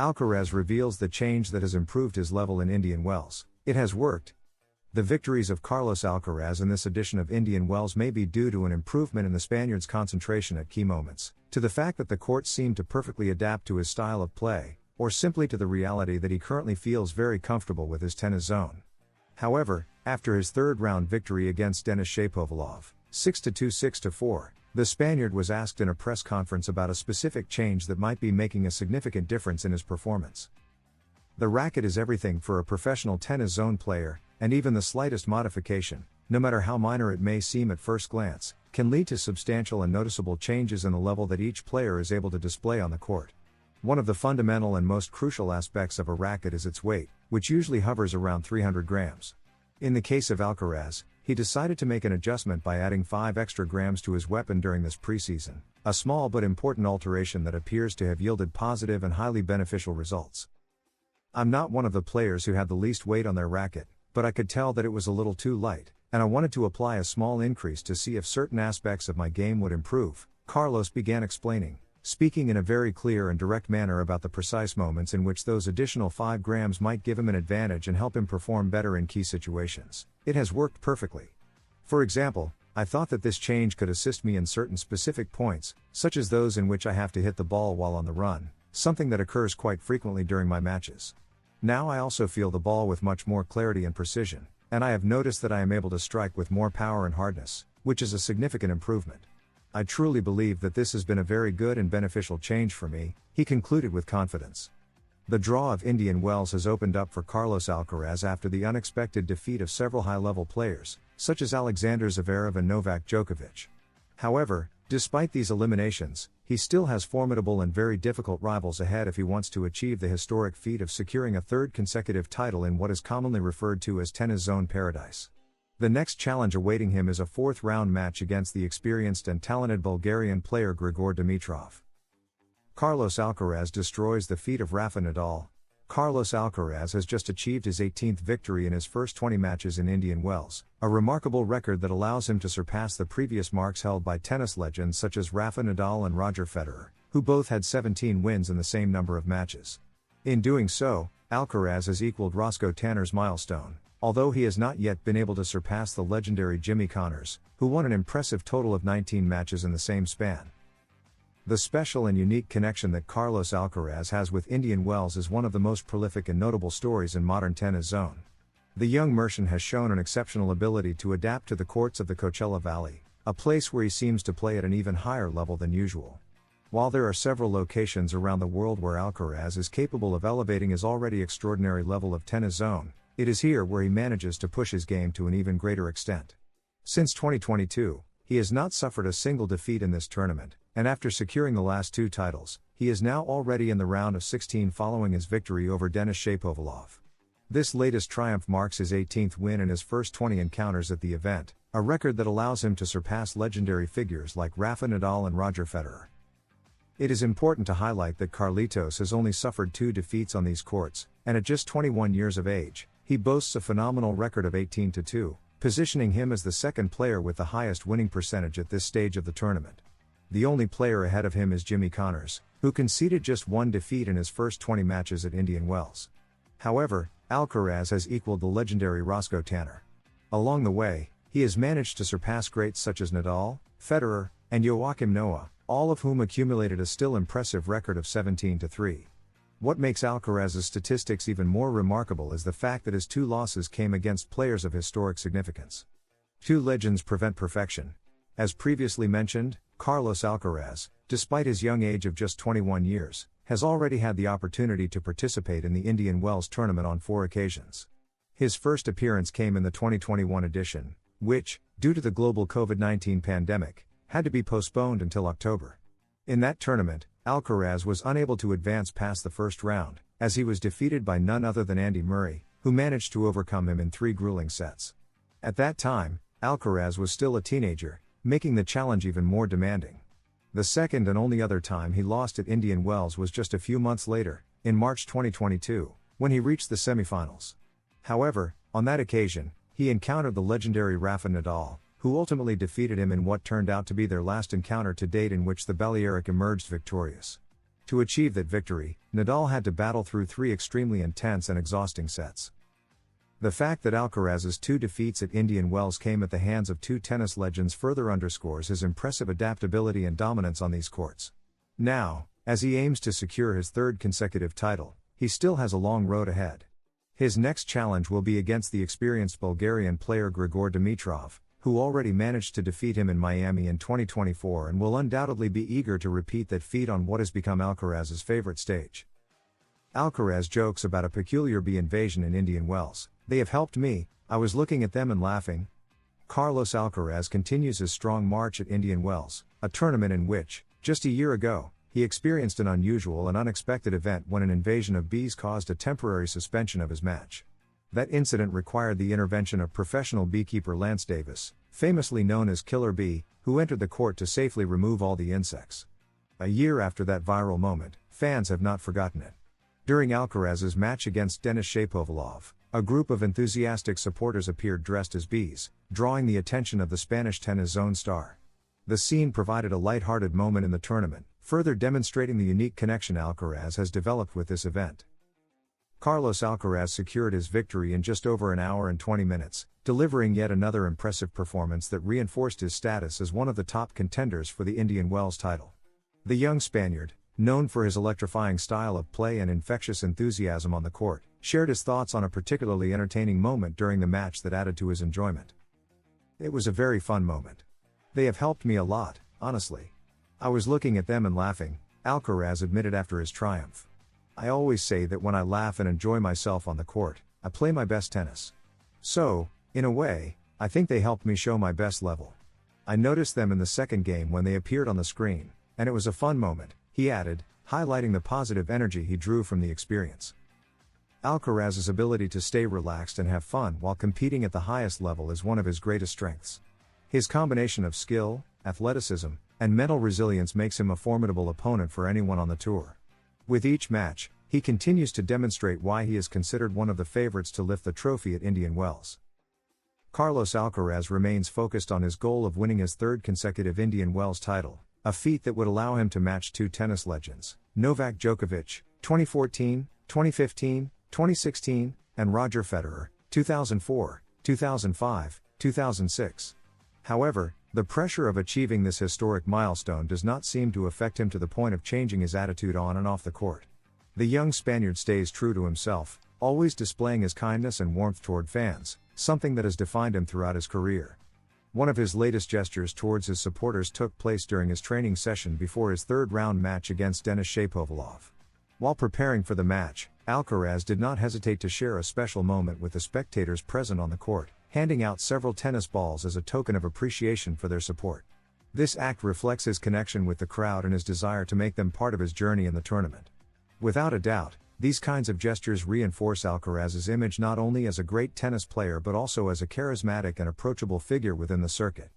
Alcaraz reveals the change that has improved his level in Indian Wells. It has worked. The victories of Carlos Alcaraz in this edition of Indian Wells may be due to an improvement in the Spaniard's concentration at key moments, to the fact that the court seemed to perfectly adapt to his style of play, or simply to the reality that he currently feels very comfortable with his tennis zone. However, after his third-round victory against Denis Shapovalov, 6-2, 6-4, the Spaniard was asked in a press conference about a specific change that might be making a significant difference in his performance. The racket is everything for a professional tennis zone player, and even the slightest modification, no matter how minor it may seem at first glance, can lead to substantial and noticeable changes in the level that each player is able to display on the court. One of the fundamental and most crucial aspects of a racket is its weight, which usually hovers around 300 grams. In the case of Alcaraz, he decided to make an adjustment by adding 5 extra grams to his weapon during this preseason, a small but important alteration that appears to have yielded positive and highly beneficial results. I'm not one of the players who had the least weight on their racket, but I could tell that it was a little too light, and I wanted to apply a small increase to see if certain aspects of my game would improve, Carlos began explaining, speaking in a very clear and direct manner about the precise moments in which those additional 5 grams might give him an advantage and help him perform better in key situations. It has worked perfectly. For example, I thought that this change could assist me in certain specific points, such as those in which I have to hit the ball while on the run, something that occurs quite frequently during my matches. Now I also feel the ball with much more clarity and precision, and I have noticed that I am able to strike with more power and hardness, which is a significant improvement. I truly believe that this has been a very good and beneficial change for me, he concluded with confidence. The draw of Indian Wells has opened up for Carlos Alcaraz after the unexpected defeat of several high-level players, such as Alexander Zverev and Novak Djokovic. However, despite these eliminations, he still has formidable and very difficult rivals ahead if he wants to achieve the historic feat of securing a third consecutive title in what is commonly referred to as tennis zone paradise. The next challenge awaiting him is a fourth-round match against the experienced and talented Bulgarian player Grigor Dimitrov. Carlos Alcaraz destroys the feat of Rafa Nadal. Carlos Alcaraz has just achieved his 18th victory in his first 20 matches in Indian Wells, a remarkable record that allows him to surpass the previous marks held by tennis legends such as Rafa Nadal and Roger Federer, who both had 17 wins in the same number of matches. In doing so, Alcaraz has equaled Roscoe Tanner's milestone, although he has not yet been able to surpass the legendary Jimmy Connors, who won an impressive total of 19 matches in the same span. The special and unique connection that Carlos Alcaraz has with Indian Wells is one of the most prolific and notable stories in modern tennis zone. The young Merchant has shown an exceptional ability to adapt to the courts of the Coachella Valley, a place where he seems to play at an even higher level than usual. While there are several locations around the world where Alcaraz is capable of elevating his already extraordinary level of tennis zone, it is here where he manages to push his game to an even greater extent. Since 2022, he has not suffered a single defeat in this tournament, and after securing the last 2 titles, he is now already in the round of 16 following his victory over Denis Shapovalov. This latest triumph marks his 18th win in his first 20 encounters at the event, a record that allows him to surpass legendary figures like Rafa Nadal and Roger Federer. It is important to highlight that Carlitos has only suffered 2 defeats on these courts, and at just 21 years of age, he boasts a phenomenal record of 18-2, positioning him as the second player with the highest winning percentage at this stage of the tournament. The only player ahead of him is Jimmy Connors, who conceded just 1 defeat in his first 20 matches at Indian Wells. However, Alcaraz has equaled the legendary Roscoe Tanner. Along the way, he has managed to surpass greats such as Nadal, Federer, and Joachim Noah, all of whom accumulated a still impressive record of 17-3. What makes Alcaraz's statistics even more remarkable is the fact that his 2 losses came against players of historic significance. 2 legends prevent perfection. As previously mentioned, Carlos Alcaraz, despite his young age of just 21 years, has already had the opportunity to participate in the Indian Wells tournament on 4 occasions. His first appearance came in the 2021 edition, which, due to the global COVID-19 pandemic, had to be postponed until October. In that tournament, Alcaraz was unable to advance past the first round, as he was defeated by none other than Andy Murray, who managed to overcome him in 3 grueling sets. At that time, Alcaraz was still a teenager, making the challenge even more demanding. The second and only other time he lost at Indian Wells was just a few months later, in March 2022, when he reached the semifinals. However, on that occasion, he encountered the legendary Rafa Nadal, who ultimately defeated him in what turned out to be their last encounter to date in which the Balearic emerged victorious. To achieve that victory, Nadal had to battle through 3 extremely intense and exhausting sets. The fact that Alcaraz's 2 defeats at Indian Wells came at the hands of 2 tennis legends further underscores his impressive adaptability and dominance on these courts. Now, as he aims to secure his 3rd consecutive title, he still has a long road ahead. His next challenge will be against the experienced Bulgarian player Grigor Dimitrov, who already managed to defeat him in Miami in 2024 and will undoubtedly be eager to repeat that feat on what has become Alcaraz's favorite stage. Alcaraz jokes about a peculiar bee invasion in Indian Wells. "They have helped me, I was looking at them and laughing." Carlos Alcaraz continues his strong march at Indian Wells, a tournament in which, just a year ago, he experienced an unusual and unexpected event when an invasion of bees caused a temporary suspension of his match. That incident required the intervention of professional beekeeper Lance Davis, famously known as Killer Bee, who entered the court to safely remove all the insects. A year after that viral moment, fans have not forgotten it. During Alcaraz's match against Denis Shapovalov, a group of enthusiastic supporters appeared dressed as bees, drawing the attention of the Spanish tennis zone star. The scene provided a light-hearted moment in the tournament, further demonstrating the unique connection Alcaraz has developed with this event. Carlos Alcaraz secured his victory in just over an hour and 20 minutes, delivering yet another impressive performance that reinforced his status as one of the top contenders for the Indian Wells title. The young Spaniard, known for his electrifying style of play and infectious enthusiasm on the court, shared his thoughts on a particularly entertaining moment during the match that added to his enjoyment. "It was a very fun moment. They have helped me a lot, honestly. I was looking at them and laughing," Alcaraz admitted after his triumph. "I always say that when I laugh and enjoy myself on the court, I play my best tennis. So, in a way, I think they helped me show my best level. I noticed them in the second game when they appeared on the screen, and it was a fun moment," he added, highlighting the positive energy he drew from the experience. Alcaraz's ability to stay relaxed and have fun while competing at the highest level is one of his greatest strengths. His combination of skill, athleticism, and mental resilience makes him a formidable opponent for anyone on the tour. With each match, he continues to demonstrate why he is considered one of the favorites to lift the trophy at Indian Wells. Carlos Alcaraz remains focused on his goal of winning his 3rd consecutive Indian Wells title, a feat that would allow him to match 2 tennis legends, Novak Djokovic, 2014, 2015, 2016, and Roger Federer, 2004, 2005, 2006. However, the pressure of achieving this historic milestone does not seem to affect him to the point of changing his attitude on and off the court. The young Spaniard stays true to himself, always displaying his kindness and warmth toward fans, something that has defined him throughout his career. One of his latest gestures towards his supporters took place during his training session before his 3rd-round match against Denis Shapovalov. While preparing for the match, Alcaraz did not hesitate to share a special moment with the spectators present on the court, handing out several tennis balls as a token of appreciation for their support. This act reflects his connection with the crowd and his desire to make them part of his journey in the tournament. Without a doubt, these kinds of gestures reinforce Alcaraz's image not only as a great tennis player but also as a charismatic and approachable figure within the circuit.